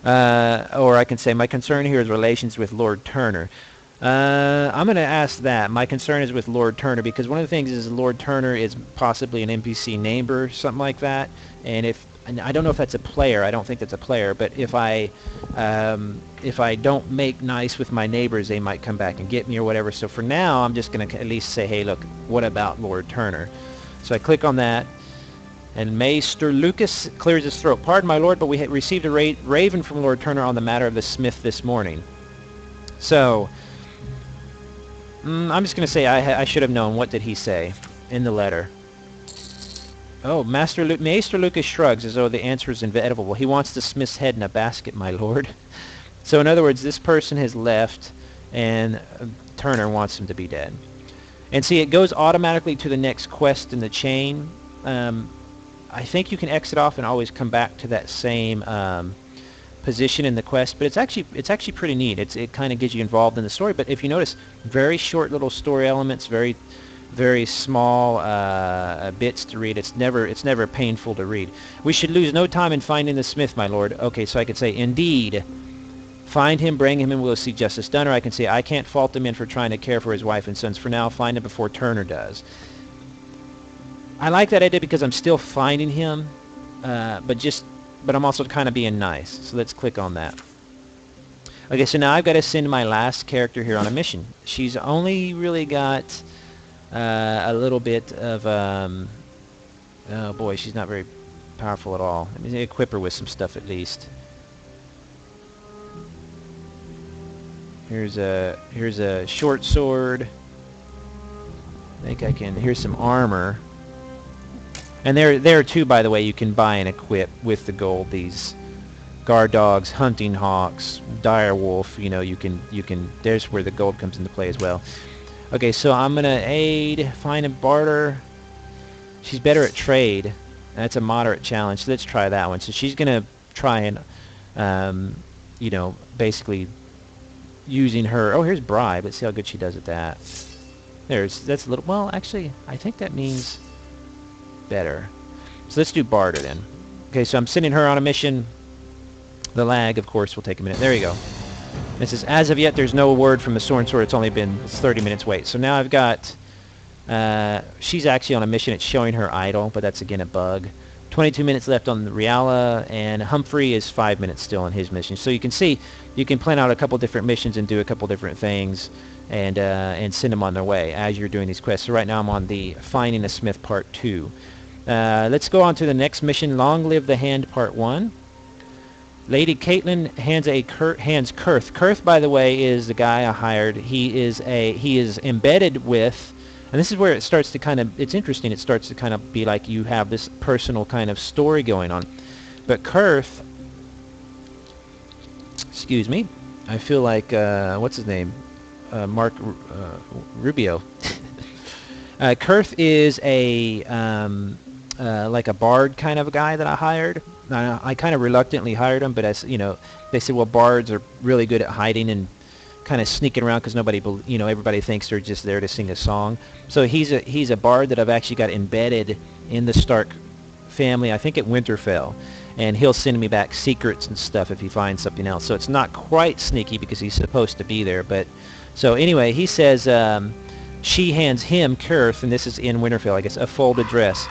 Or I can say, my concern here is relations with Lord Turner. I'm going to ask that. My concern is with Lord Turner, because one of the things is Lord Turner is possibly an NPC neighbor, something like that. And I don't know if that's a player. I don't think that's a player. But if I don't make nice with my neighbors, they might come back and get me or whatever. So for now, I'm just going to at least say, hey, look, what about Lord Turner? So I click on that. And Maester Lucas clears his throat. Pardon, my lord, but we had received a raven from Lord Turner on the matter of the smith this morning. So I'm just going to say I should have known. What did he say in the letter? Oh, Maester Lucas shrugs as though the answer is inevitable. He wants the smith's head in a basket, my lord. So in other words, this person has left, and Turner wants him to be dead. And see, it goes automatically to the next quest in the chain. I think you can exit off and always come back to that same position in the quest, but it's actually pretty neat. It kind of gets you involved in the story. But if you notice, very short little story elements, very very small bits to read. It's never painful to read. We should lose no time in finding the smith, my lord. Okay, so I could say, indeed, find him, bring him, and we'll see justice done. Or I can say, I can't fault the man for trying to care for his wife and sons. For now, find him before Turner does. I like that idea because I'm still finding him, but I'm also kind of being nice. So let's click on that. Okay, so now I've got to send my last character here on a mission. She's only really got a little bit of, oh boy, she's not very powerful at all. Let me equip her with some stuff at least. Here's a short sword. I think I can, here's some armor. And there too, by the way, you can buy and equip with the gold these guard dogs, hunting hawks, dire wolf. You know, you can. There's where the gold comes into play as well. Okay, so I'm gonna aid, find and barter. She's better at trade. That's a moderate challenge. So let's try that one. So she's gonna try and, you know, basically using her. Oh, here's bribe. Let's see how good she does at that. That's a little. Well, actually, I think that means better. So let's do barter then. Okay, so I'm sending her on a mission. The lag, of course, will take a minute. There you go. It says, as of yet, there's no word from the Sword. It's only been 30 minutes wait. So now I've got, she's actually on a mission. It's showing her idle, but that's again a bug. 22 minutes left on the Riala, and Humphrey is 5 minutes still on his mission. So you can see, you can plan out a couple different missions and do a couple different things, and send them on their way as you're doing these quests. So right now I'm on the Finding a Smith Part 2. Let's go on to the next mission, Long Live the Hand Part 1. Lady Caitlin hands Kurth. Kurth, by the way, is the guy I hired. He is embedded with, and this is where it starts to kind of, it's interesting, it starts to kind of be like you have this personal kind of story going on. But Kurth, excuse me, I feel like, what's his name? Mark Rubio. Kurth is a like a bard kind of a guy that I hired. I kind of reluctantly hired him, but as you know, they said, well, bards are really good at hiding and kind of sneaking around because everybody thinks they're just there to sing a song. So he's a bard that I've actually got embedded in the Stark family, I think at Winterfell, and he'll send me back secrets and stuff if he finds something else. So it's not quite sneaky because he's supposed to be there, but so anyway, he says she hands him, Kurth, and this is in Winterfell, I guess, a folded dress.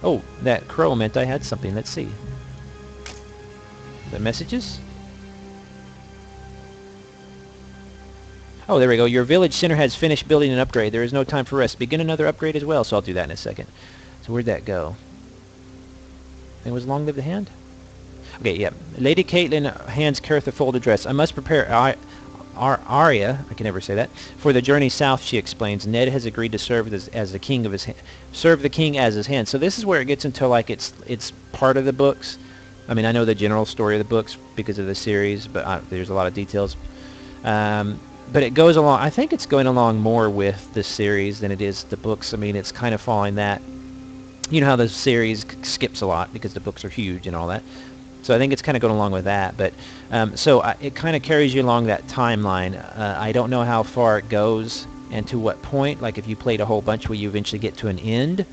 Oh, that crow meant I had something. Let's see. The messages? Oh, there we go. Your village center has finished building an upgrade. There is no time for rest. Begin another upgrade as well, so I'll do that in a second. So where'd that go? It was Long Live the Hand? Okay, yeah. Lady Caitlin hands Kurth a folded dress. I must prepare Arya, I can never say that, for the journey south, she explains. Ned has agreed to serve as the king of his serve the king as his hand. So this is where it gets into like it's part of the books. I mean, I know the general story of the books because of the series, but there's a lot of details. but it goes along. I think it's going along more with the series than it is the books. I mean, it's kind of following that. You know how the series skips a lot because the books are huge and all that. So I think it's kind of going along with that. But it kind of carries you along that timeline. I don't know how far it goes and to what point. Like if you played a whole bunch, will you eventually get to an end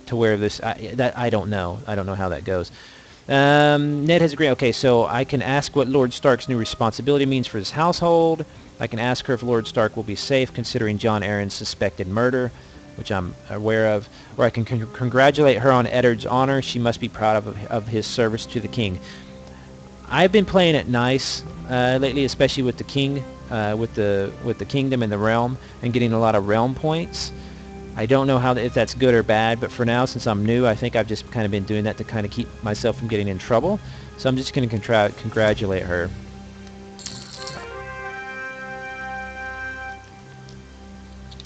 to where this? I don't know. I don't know how that goes. Ned has agreed. Okay, so I can ask what Lord Stark's new responsibility means for his household. I can ask her if Lord Stark will be safe considering Jon Arryn's suspected murder, which I'm aware of. Or I can congratulate her on Eddard's honor. She must be proud of his service to the king. I've been playing it nice lately, especially with the king, with the kingdom and the realm, and getting a lot of realm points. I don't know if that's good or bad, but for now, since I'm new, I think I've just kind of been doing that to kind of keep myself from getting in trouble. So I'm just going to congratulate her.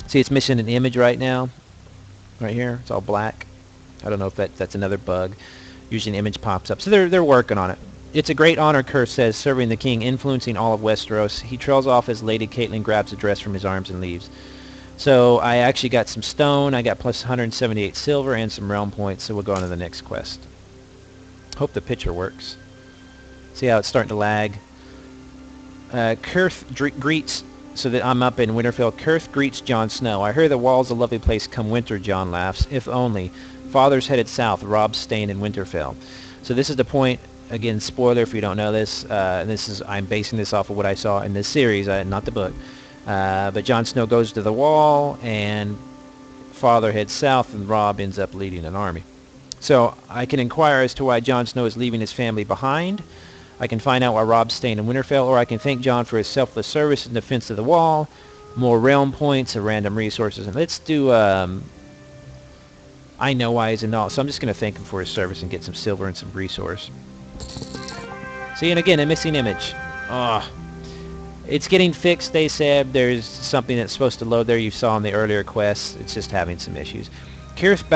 See, it's missing an image right now. Right here, it's all black. I don't know if that's another bug. Usually an image pops up. So they're working on it. It's a great honor, Kerr says, serving the king, influencing all of Westeros. He trails off as Lady Catelyn grabs a dress from his arms and leaves. So I actually got some stone. I got plus 178 silver and some realm points. So we'll go on to the next quest. Hope the picture works. See how it's starting to lag? Kurth greets, so that I'm up in Winterfell. Kurth greets Jon Snow. I hear the wall's a lovely place come winter, Jon laughs. If only. Father's headed south. Rob's staying in Winterfell. So this is the point. Again, spoiler if you don't know this. I'm basing this off of what I saw in this series, not the book. But Jon Snow goes to the wall, and Father heads south, and Robb ends up leading an army. So I can inquire as to why Jon Snow is leaving his family behind. I can find out why Robb's staying in Winterfell, or I can thank Jon for his selfless service in defense of the wall, more realm points, or random resources. And let's do, I know why he's in all, so I'm just going to thank him for his service and get some silver and some resource. See, and again, a missing image. Oh. It's getting fixed, they said. There's something that's supposed to load there you saw in the earlier quests. It's just having some issues. Kirth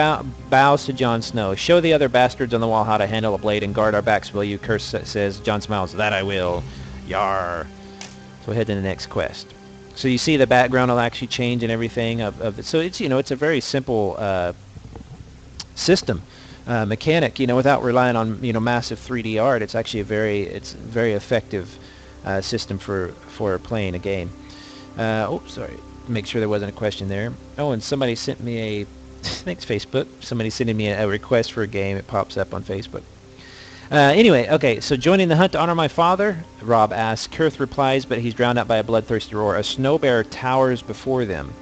bows to Jon Snow. Show the other bastards on the wall how to handle a blade and guard our backs, will you? Kirth says. Jon smiles. That I will. Yar. So we'll head to the next quest. So you see the background will actually change and everything of it. So it's, it's a very simple system. Mechanic, without relying on, massive 3D art. It's actually a very effective system for playing a game. Sorry. Make sure there wasn't a question there. Oh, and somebody sent me a thanks Facebook. Somebody sending me a request for a game. It pops up on Facebook. Anyway, okay, so joining the hunt to honor my father, Robb asks. Kurth replies, but he's drowned out by a bloodthirsty roar. A snow bear towers before them.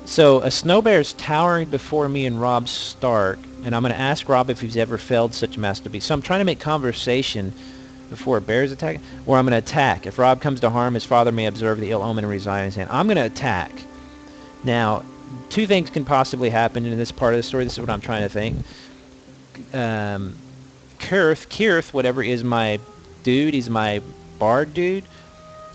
So a snow bear's towering before me and Robb Stark, and I'm going to ask Robb if he's ever felled such a master beast. So I'm trying to make conversation before a bear's attack, or I'm going to attack. If Robb comes to harm, his father may observe the ill omen and resign in his hand. I'm going to attack. Now, two things can possibly happen in this part of the story. This is what I'm trying to think. Kirth, whatever is my dude, he's my bard dude.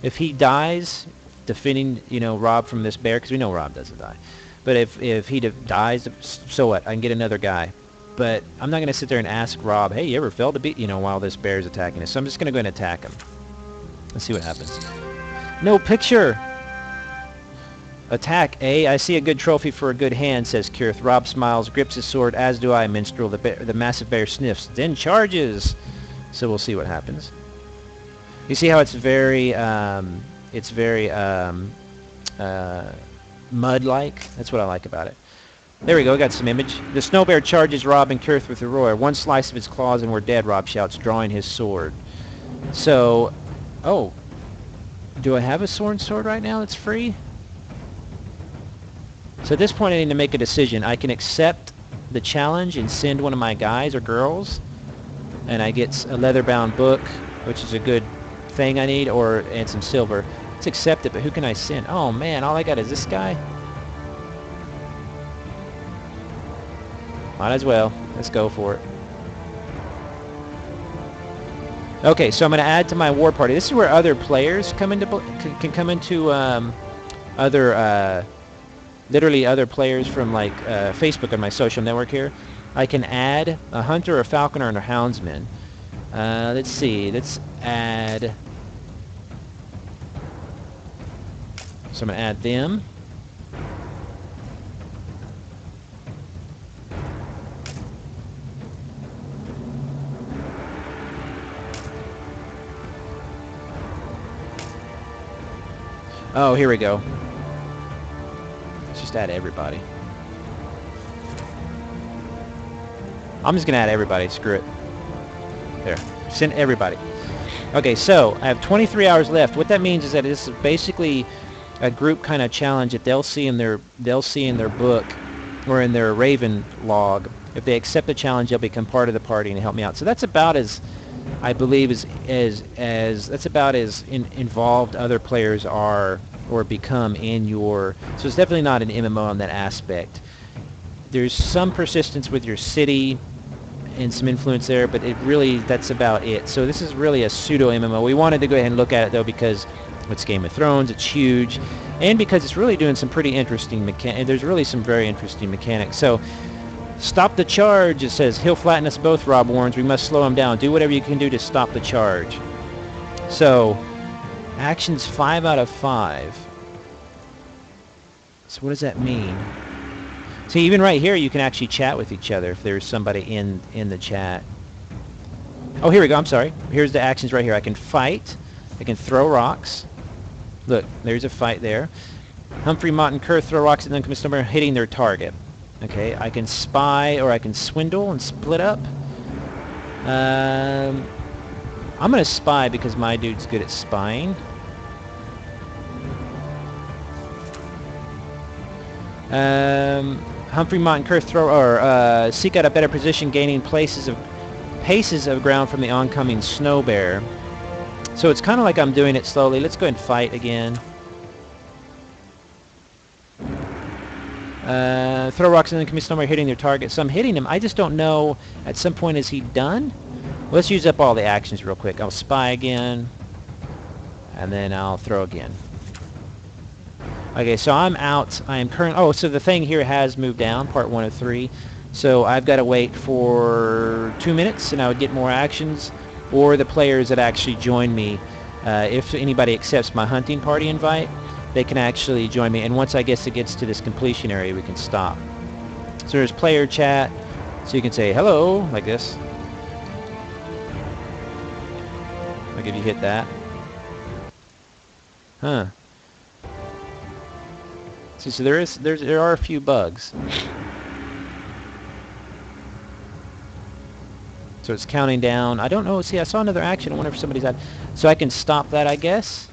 If he dies, defending, Robb from this bear, because we know Robb doesn't die. But if he dies, so what? I can get another guy. But I'm not going to sit there and ask Robb, hey, you ever felled a beast, while this bear is attacking us. So I'm just going to go and attack him. Let's see what happens. No picture! Attack, eh? I see a good trophy for a good hand, says Kirth. Robb smiles, grips his sword, as do I, minstrel. The massive bear sniffs, then charges! So we'll see what happens. You see how it's very mud-like? That's what I like about it. There we go, got some image. The snow bear charges Robb and Kirth with a roar. One slice of its claws and we're dead, Robb shouts, drawing his sword. So, do I have a sword right now that's free? So at this point I need to make a decision. I can accept the challenge and send one of my guys or girls, and I get a leather-bound book, which is a good thing I need, and some silver. Let's accept it, but who can I send? Oh man, all I got is this guy? Might as well. Let's go for it. Okay, so I'm going to add to my war party. This is where other players come into can come into literally other players from like Facebook on my social network here. I can add a hunter, a falconer, and a houndsman. Let's see. Let's add So I'm going to add them. Oh, here we go. Let's just add everybody. I'm just going to add everybody. Screw it. There. Send everybody. Okay, so I have 23 hours left. What that means is that this is basically a group kind of challenge that they'll see in their book or in their Raven log. If they accept the challenge, they'll become part of the party and help me out. So that's about as, I believe, that's about as involved other players are or become in your. So it's definitely not an MMO on that aspect. There's some persistence with your city and some influence there, but that's about it. So this is really a pseudo MMO. We wanted to go ahead and look at it though because it's Game of Thrones, it's huge, and because it's really doing some pretty interesting there's really some very interesting mechanics. So stop the charge, it says. He'll flatten us both, Rob warns. We must slow him down. Do whatever you can do to stop the charge. So actions 5 out of 5. So what does that mean? See, even right here, you can actually chat with each other if there's somebody in the chat. Oh, here we go. I'm sorry. Here's the actions right here. I can fight. I can throw rocks. Look, there's a fight there. Humphrey, Mott, and Kerr throw rocks at them, hitting their target. Okay, I can spy or I can swindle and split up. I'm going to spy because my dude's good at spying. Humphrey, Mott, and Kerr seek out a better position, gaining paces of ground from the oncoming snow bear. So it's kind of like I'm doing it slowly. Let's go ahead and fight again. Throw rocks and then come snowbear hitting their target. So I'm hitting him. I just don't know. At some point, is he done? Well, let's use up all the actions real quick. I'll spy again, and then I'll throw again. Okay, so I'm out. I am current. Oh, so the thing here has moved down, part 1 of 3. So I've got to wait for 2 minutes, and I would get more actions, or the players that actually join me. If anybody accepts my hunting party invite, they can actually join me. And once I guess it gets to this completion area, we can stop. So there's player chat, so you can say hello like this. Like if you hit that. Huh. See, so there are a few bugs. So it's counting down. I don't know. See, I saw another action. I wonder if somebody's at. So I can stop that, I guess.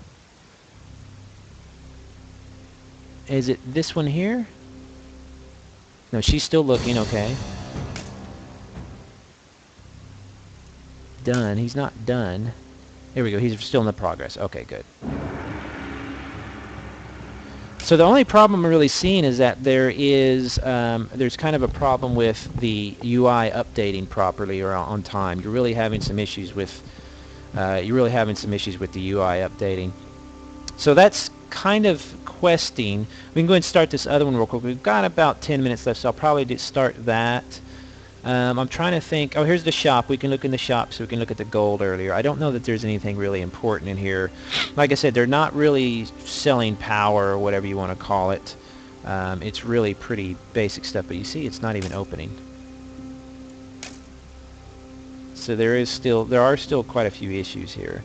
Is it this one here? No, she's still looking. Okay. Done. He's not done. Here we go. He's still in the progress. Okay, good. So the only problem I'm really seeing is that there's kind of a problem with the UI updating properly or on time. You're really having some issues with the UI updating. So that's kind of questing. We can go ahead and start this other one real quick. We've got about 10 minutes left, so I'll probably start that. I'm trying to think. Oh, here's the shop. We can look in the shop, so we can look at the gold earlier. I don't know that there's anything really important in here. Like I said, they're not really selling power or whatever you want to call it. It's really pretty basic stuff, but you see it's not even opening. So there are still quite a few issues here.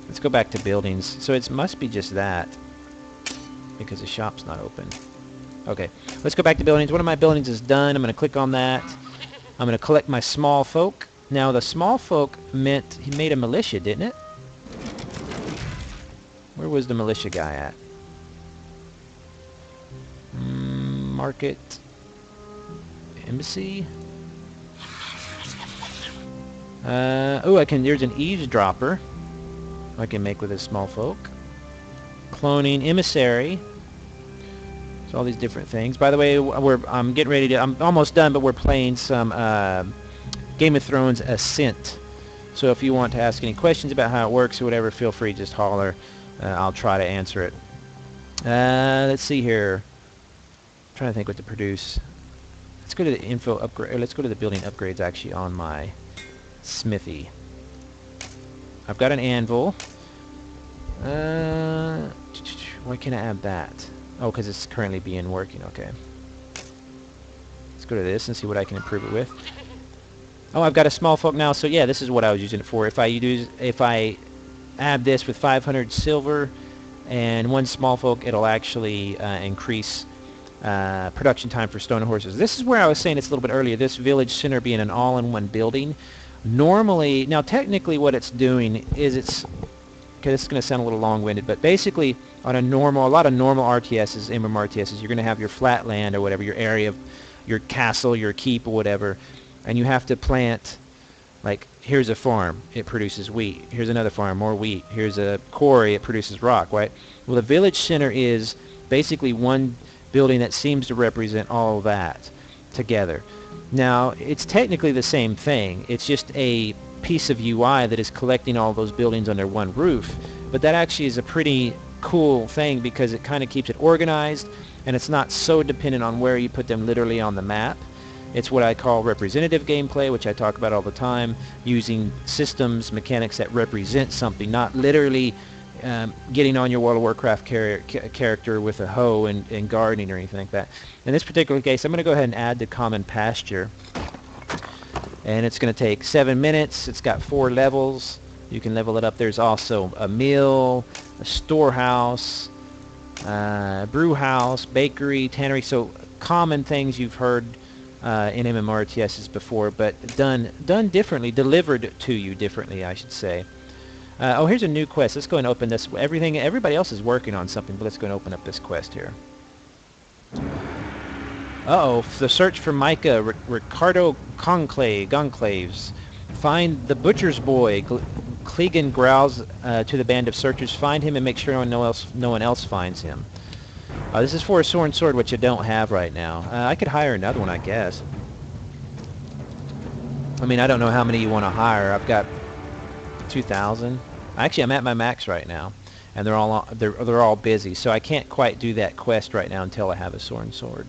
Let's go back to buildings. So it must be just that, because the shop's not open. Okay, let's go back to buildings. One of my buildings is done. I'm going to click on that. I'm going to collect my small folk. Now the small folk meant he made a militia, didn't it? Where was the militia guy at? Market. Embassy. Oh, there's an eavesdropper I can make with a small folk. Cloning emissary. So all these different things. By the way, I'm getting ready to. I'm almost done, but we're playing some Game of Thrones-ascent. So if you want to ask any questions about how it works or whatever, feel free, just holler. I'll try to answer it. Let's see here. I'm trying to think what to produce. Let's go to the info upgrade. Let's go to the building upgrades actually on my smithy. I've got an anvil. Why can't I add that? Oh, because it's currently being working. Okay. Let's go to this and see what I can improve it with. Oh, I've got a small folk now. So yeah, this is what I was using it for. If I add this with 500 silver and 1 small folk, it'll actually increase production time for stone horses. This is where I was saying it's a little bit earlier. This village center being an all-in-one building. Normally, now technically what it's doing is it's, okay, this is going to sound a little long-winded, but basically on a lot of normal RTSs, MMRTSs, you're going to have your flat land or whatever, your area of your castle, your keep or whatever, and you have to plant, like, here's a farm, it produces wheat. Here's another farm, more wheat. Here's a quarry, it produces rock, right? Well, the village center is basically one building that seems to represent all of that together. Now, it's technically the same thing. It's just a piece of UI that is collecting all those buildings under one roof. But that actually is a pretty cool thing because it kind of keeps it organized, and it's not so dependent on where you put them literally on the map. It's what I call representative gameplay, which I talk about all the time, using systems, mechanics that represent something, not literally getting on your World of Warcraft character with a hoe and gardening or anything like that. In this particular case, I'm going to go ahead and add the common pasture. And it's going to take 7 minutes. It's got 4 levels. You can level it up. There's also a mill, a storehouse, brew house, bakery, tannery. So common things you've heard in MMORTSs before, but done differently, delivered to you differently, I should say. Oh, here's a new quest. Let's go and open this. Everybody else is working on something, but let's go and open up this quest here. Uh-oh, the search for Micah, Ricardo Conclaves. Find the butcher's boy. Clegan growls to the band of searchers. Find him and make sure no one else finds him. This is for a sword, which I don't have right now. I could hire another one, I guess. I mean, I don't know how many you want to hire. I've got 2,000. Actually, I'm at my max right now, and they're all busy, so I can't quite do that quest right now until I have a sword. So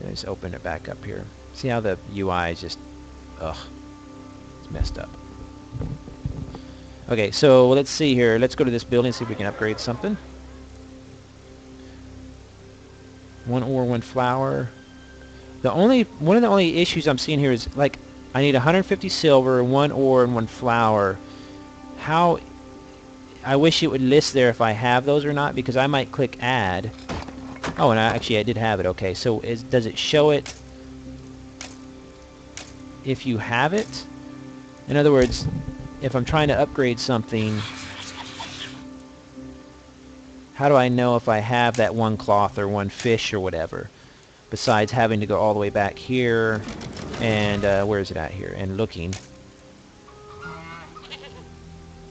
let's open it back up here. See how the UI is just, ugh, it's messed up. Okay, so let's see here. Let's go to this building, see if we can upgrade something. 1 ore, 1 flour. One of the only issues I'm seeing here is, like, I need 150 silver, 1 ore, and 1 flour. How, I wish it would list there if I have those or not, because I might click add. Oh, and I did have it. Okay, so does it show it if you have it? In other words, if I'm trying to upgrade something, how do I know if I have that 1 cloth or 1 fish or whatever, besides having to go all the way back here and where is it at here and looking?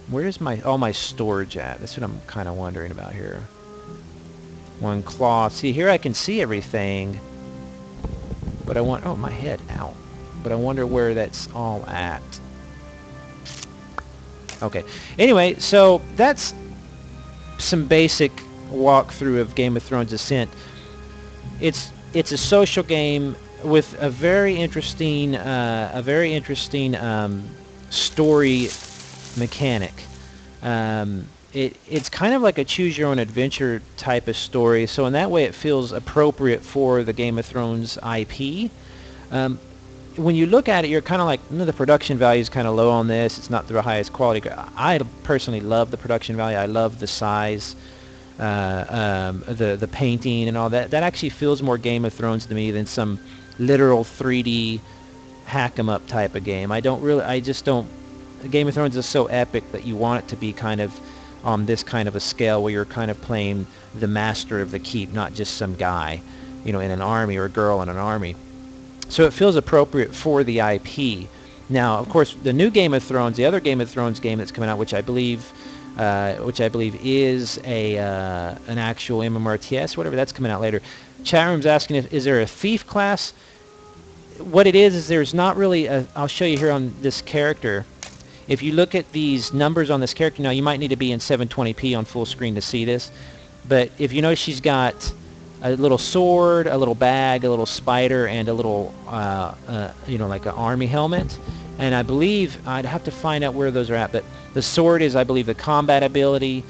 Where's all my storage at? That's what I'm kind of wondering about here. 1 cloth. See, here I can see everything, but I want, oh, my head, ow. But I wonder where that's all at. Okay. Anyway, so that's some basic walkthrough of Game of Thrones Ascent. It's a social game with a very interesting story mechanic. It's kind of like a choose your own adventure type of story, so in that way it feels appropriate for the Game of Thrones IP. When you look at it, you're kind of like, the production value is kind of low on this. It's not the highest quality. I personally love the production value. I love the size, the painting and all that. That actually feels more Game of Thrones to me than some literal 3D hack 'em up type of game. Game of Thrones is so epic that you want it to be kind of on this kind of a scale where you're kind of playing the master of the keep, not just some guy, in an army, or a girl in an army. So it feels appropriate for the IP. Now, of course, the new Game of Thrones, the other Game of Thrones game that's coming out, which I believe is an actual MMORTS, whatever, that's coming out later. Chat room's asking is there a thief class? What it is there's not really I'll show you here on this character. If you look at these numbers on this character, now you might need to be in 720p on full screen to see this, but if you notice, she's got a little sword, a little bag, a little spider, and a little, like an army helmet. And I believe, I'd have to find out where those are at, but the sword is, I believe, the combat ability.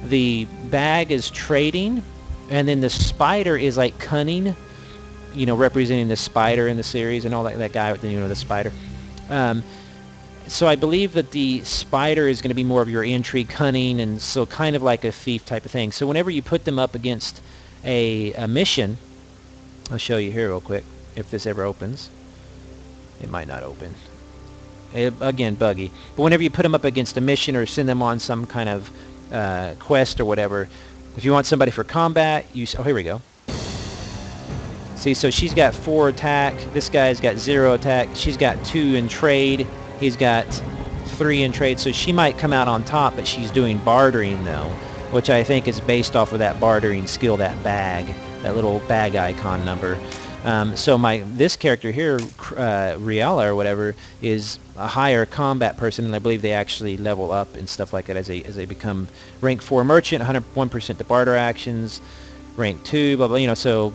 The bag is trading, and then the spider is like cunning, representing the spider in the series and all that guy with the spider. So I believe that the spider is going to be more of your intrigue, cunning, and so kind of like a thief type of thing. So whenever you put them up against a mission, I'll show you here real quick if this ever opens. It might not open. Again, buggy. But whenever you put them up against a mission or send them on some kind of quest or whatever, if you want somebody for combat, oh, here we go. See, so she's got 4 attack. This guy's got 0 attack. She's got 2 in trade. He's got 3 in trade. So she might come out on top, but she's doing bartering, though, which I think is based off of that bartering skill, that bag, that little bag icon number. So this character here, Riella or whatever, is a higher combat person, and I believe they actually level up and stuff like that as they become rank 4 merchant, 101% to barter actions, rank 2, blah blah. So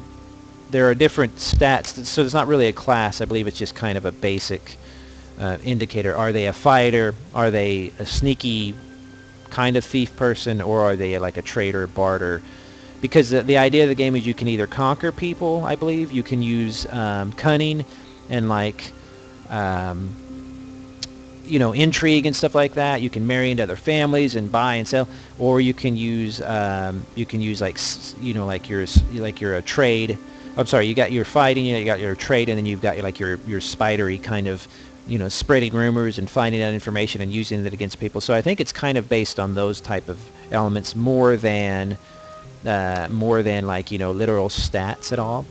there are different stats. So it's not really a class. I believe it's just kind of a basic indicator. Are they a fighter? Are they a sneaky kind of thief person, or are they like a trader, barter? Because the idea of the game is you can either conquer people, I believe. You can use cunning and intrigue and stuff like that. You can marry into other families and buy and sell, or you can use like you're a trade. I'm sorry, you got your fighting, you got your trade, and then you've got your spidery kind of, spreading rumors and finding out information and using it against people. So I think it's kind of based on those type of elements more than like literal stats at all.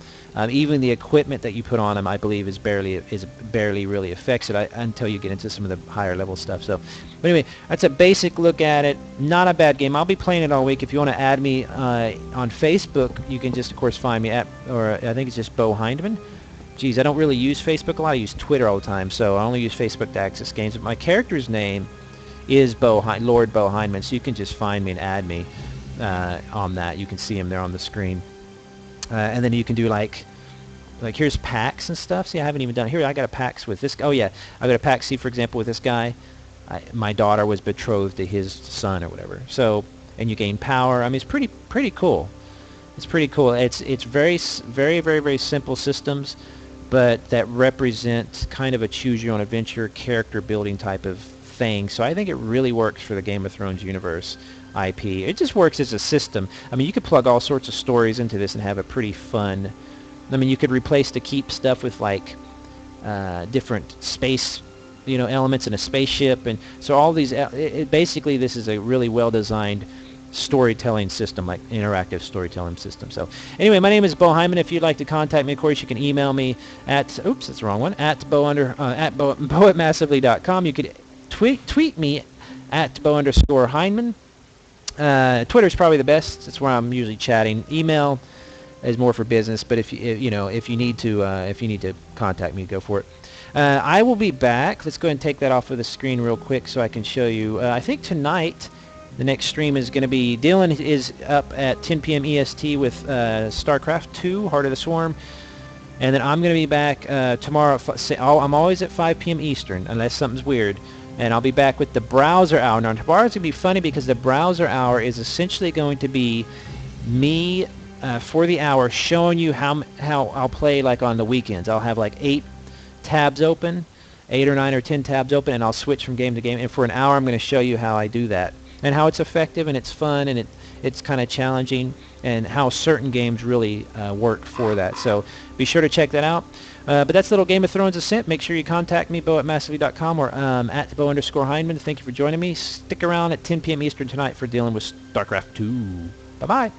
Even the equipment that you put on them, I believe, is barely really affects it until you get into some of the higher level stuff. So, but anyway, that's a basic look at it. Not a bad game. I'll be playing it all week. If you want to add me on Facebook, you can just, of course, find me or I think it's just beau-hindman. Geez, I don't really use Facebook a lot. I use Twitter all the time, so I only use Facebook to access games. But my character's name is Lord beau-hindman, so you can just find me and add me on that. You can see him there on the screen. And then you can do like here's packs and stuff. See, I haven't even done here. I got a packs with this. Oh yeah, I got a pack. See, for example, with this guy, my daughter was betrothed to his son or whatever. So, and you gain power. I mean, it's pretty cool. It's pretty cool. It's very very simple systems, but that represent kind of a choose your own adventure character building type of thing. So I think it really works for the Game of Thrones universe IP. It just works as a system. I mean, you could plug all sorts of stories into this and have a pretty fun. I mean, you could replace the keep stuff with like different space, elements in a spaceship, and so all these. Basically, this is a really well-designed storytelling system, like interactive storytelling system. So anyway, my name is beau-hindman. If you'd like to contact me, of course, you can email me at oops, that's the wrong one, at beau@massively.com. You could tweet me at beau_hindman. Twitter's probably the best. That's where I'm usually chatting. Email is more for business, but if you need to contact me, go for it. I will be back. Let's go ahead and take that off of the screen real quick so I can show you. I think tonight the next stream is going to be Dylan is up at 10 p.m. EST with StarCraft 2, Heart of the Swarm, and then I'm going to be back tomorrow. I'm always at 5 p.m. Eastern unless something's weird. And I'll be back with the browser hour. Now tomorrow's going to be funny because the browser hour is essentially going to be me for the hour showing you how I'll play like on the weekends. I'll have like 8 tabs open, 8 or 9 or 10 tabs open, and I'll switch from game to game. And for an hour I'm going to show you how I do that and how it's effective and it's fun and it's kind of challenging and how certain games really work for that. So be sure to check that out. But that's little Game of Thrones-ascent. Make sure you contact me, beau@massively.com or at beau_hindman. Thank you for joining me. Stick around at 10 p.m. Eastern tonight for dealing with StarCraft 2. Bye-bye.